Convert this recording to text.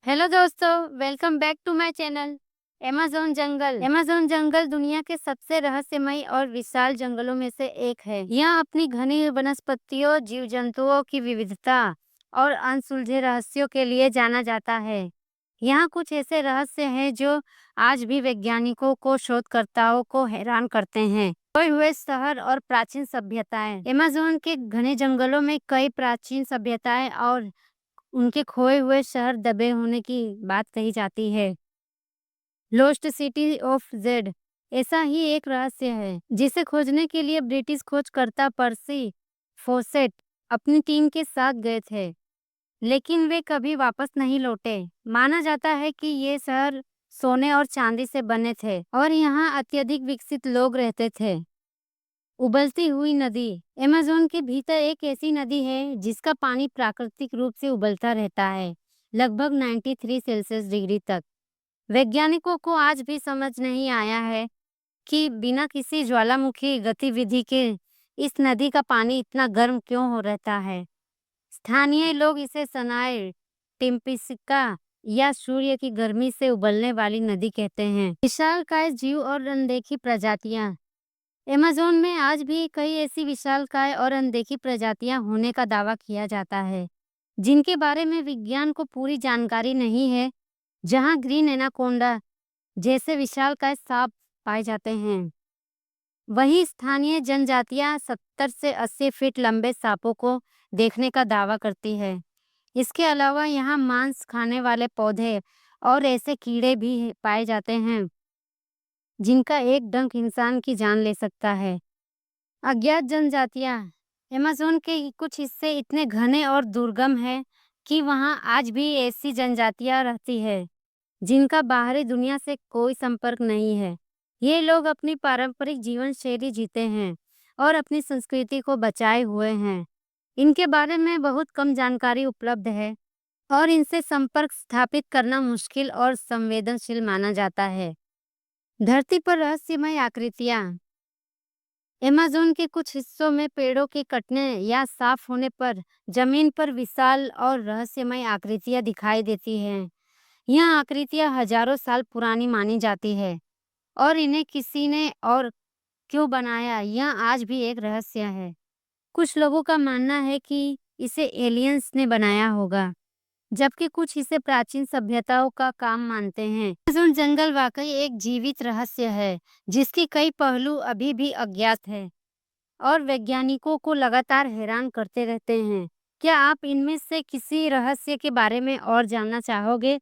Hello दोस्तों, welcome back to my channel. Amazon जंगल दुनिया के सबसे रहस्यमयी और विशाल जंगलों में से एक है। यह अपनी घनी वनस्पतियों, जीव जंतुओं की विविधता और अनसुलझे रहस्यों के लिए जाना जाता है। यहाँ कुछ ऐसे रहस्य हैं जो आज भी वैज्ञानिकों को शोधकर्ताओं को हैरान करते हैं। खोए हुए शहर और प्राचीन सभ्यताएं। अमेज़न के घने जंगलों में कई प्राचीन सभ्यताएं और उनके खोए हुए शहर दबे होने की बात कही जाती है। लोस्ट सिटी ऑफ जेड ऐसा ही एक रहस्य है जिसे खोजने के लिए ब्रिटिश खोजकर्ता पर्सी फोसेट अपनी टीम के साथ गए थे, लेकिन वे कभी वापस नहीं लौटे। माना जाता है कि ये शहर सोने और चांदी से बने थे और यहाँ अत्यधिक विकसित लोग रहते थे। उबलती हुई नदी। अमेज़न के भीतर एक ऐसी नदी है जिसका पानी प्राकृतिक रूप से उबलता रहता है, लगभग 93 सेल्सियस डिग्री तक। वैज्ञानिकों को आज भी समझ नहीं आया है कि बिना किसी ज्वालामुखी गतिविधि के इस नदी का पानी इतना गर्म क्यों हो रहता है। स्थानीय लोग इसे सनाए टिम्पिसिका या सूर्य की गर्मी से उबलने वाली नदी कहते हैं। विशालकाय जीव और अनदेखी प्रजातियां। अमेज़न में आज भी कई ऐसी विशालकाय और अनदेखी प्रजातियां होने का दावा किया जाता है, जिनके बारे में विज्ञान को पूरी जानकारी नहीं है। जहां ग्रीन एनाकोंडा जैसे विशालकाय सांप पाए जाते हैं, वहीं स्थानीय जनजातियां 70 से 80 फीट लंबे सांपों को देखने का दावा करती है। इसके अलावा यहाँ मांस खाने वाले पौधे और ऐसे कीड़े भी पाए जाते हैं जिनका एक डंक इंसान की जान ले सकता है। अज्ञात जनजातियां। अमेज़न के कुछ हिस्से इतने घने और दुर्गम हैं कि वहां आज भी ऐसी जनजातियां रहती है जिनका बाहरी दुनिया से कोई संपर्क नहीं है। ये लोग अपनी पारंपरिक जीवन शैली जीते हैं और अपनी संस्कृति को बचाए हुए हैं। इनके बारे में बहुत कम जानकारी उपलब्ध है और इनसे संपर्क स्थापित करना मुश्किल और संवेदनशील माना जाता है। धरती पर रहस्यमय आकृतियां। अमेज़न के कुछ हिस्सों में पेड़ों के कटने या साफ होने पर जमीन पर विशाल और रहस्यमय आकृतियां दिखाई देती हैं। यह आकृतियां हजारों साल पुरानी मानी जाती है और इन्हें किसी ने और क्यों बनाया, यह आज भी एक रहस्य है। कुछ लोगों का मानना है कि इसे एलियंस ने बनाया होगा, जबकि कुछ इसे प्राचीन सभ्यताओं का काम मानते हैं। अमेज़न जंगल वाकई एक जीवित रहस्य है जिसके कई पहलू अभी भी अज्ञात है और वैज्ञानिकों को लगातार हैरान करते रहते हैं। क्या आप इनमें से किसी रहस्य के बारे में और जानना चाहोगे?